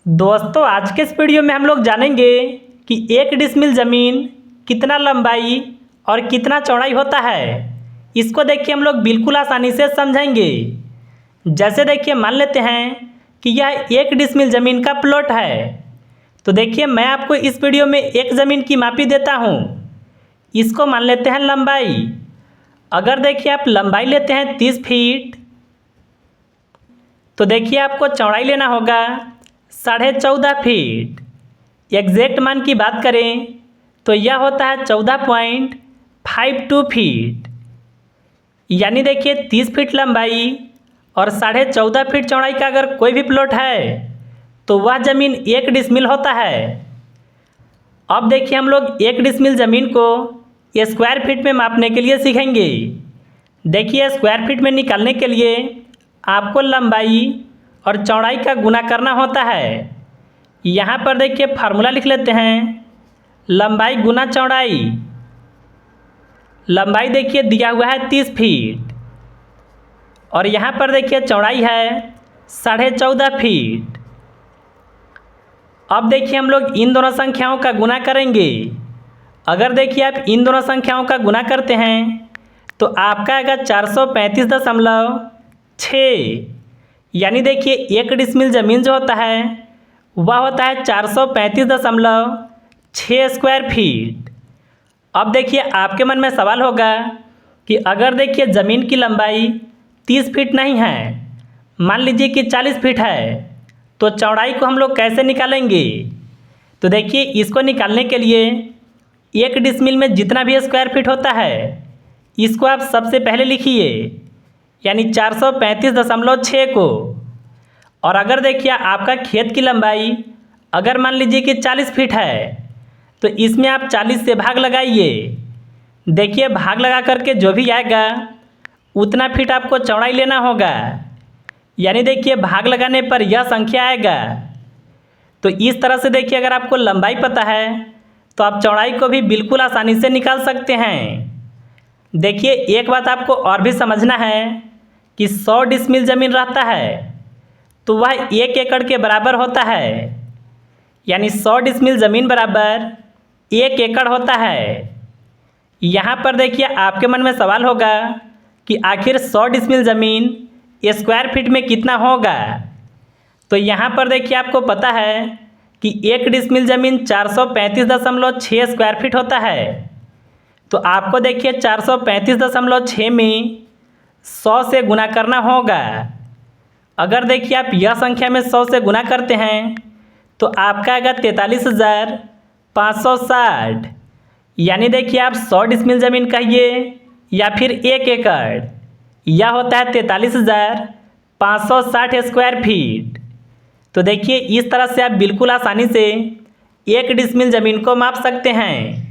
दोस्तों आज के इस वीडियो में हम लोग जानेंगे कि 1 डिसमिल ज़मीन कितना लंबाई और कितना चौड़ाई होता है। इसको देखिए हम लोग बिल्कुल आसानी से समझेंगे। जैसे देखिए मान लेते हैं कि यह 1 डिसमिल ज़मीन का प्लॉट है। तो देखिए मैं आपको इस वीडियो में एक ज़मीन की मापी देता हूँ। इसको मान लेते हैं लंबाई। अगर देखिए आप लंबाई लेते हैं 30 फीट, तो देखिए आपको चौड़ाई लेना होगा 14.5 फीट। एग्जैक्ट मान की बात करें तो यह होता है 14.52 फीट। यानी देखिए 30 फीट लंबाई और 14.5 फीट चौड़ाई का अगर कोई भी प्लॉट है तो वह ज़मीन 1 डिसमिल होता है। अब देखिए हम लोग 1 डिसमिल ज़मीन को स्क्वायर फीट में मापने के लिए सीखेंगे। देखिए स्क्वायर फीट में निकालने के लिए आपको लंबाई और चौड़ाई का गुना करना होता है। यहाँ पर देखिए फार्मूला लिख लेते हैं, लंबाई गुना चौड़ाई। लंबाई देखिए दिया हुआ है 30 फीट और यहाँ पर देखिए चौड़ाई है 14.5 फीट। अब देखिए हम लोग इन दोनों संख्याओं का गुना करेंगे। अगर देखिए आप इन दोनों संख्याओं का गुना करते हैं तो आपका आएगा 435.6। यानी देखिए 1 डिसमिल ज़मीन जो होता है वह होता है 435.6 स्क्वायर फीट। अब देखिए आपके मन में सवाल होगा कि अगर देखिए ज़मीन की लंबाई 30 फीट नहीं है, मान लीजिए कि 40 फीट है, तो चौड़ाई को हम लोग कैसे निकालेंगे। तो देखिए इसको निकालने के लिए 1 डिसमिल में जितना भी स्क्वायर फीट होता है इसको आप सबसे पहले लिखिए, यानी 435.6 को। और अगर देखिए आपका खेत की लंबाई अगर मान लीजिए कि 40 फीट है तो इसमें आप 40 से भाग लगाइए। देखिए भाग लगा करके जो भी आएगा उतना फीट आपको चौड़ाई लेना होगा। यानी देखिए भाग लगाने पर यह संख्या आएगा। तो इस तरह से देखिए अगर आपको लंबाई पता है तो आप चौड़ाई को भी बिल्कुल आसानी से निकाल सकते हैं। देखिए एक बात आपको और भी समझना है कि 100 डिसमिल ज़मीन रहता है तो वह 1 एकड़ के बराबर होता है। यानी 100 डिसमिल ज़मीन बराबर 1 एकड़ होता है। यहाँ पर देखिए आपके मन में सवाल होगा कि आखिर 100 डिसमिल ज़मीन स्क्वायर फीट में कितना होगा। तो यहाँ पर देखिए आपको पता है कि 1 डिसमिल ज़मीन 435.6 स्क्वायर फीट होता है। तो आपको देखिए 435.6 में 100 से गुना करना होगा। अगर देखिए आप यह संख्या में 100 से गुना करते हैं तो आपका आएगा 43,560। यानी देखिए आप 100 डिसमिल ज़मीन कहिए या फिर 1 एकड़, यह होता है 43,560 स्क्वायर फीट। तो देखिए इस तरह से आप बिल्कुल आसानी से 1 डिसमिल ज़मीन को माप सकते हैं।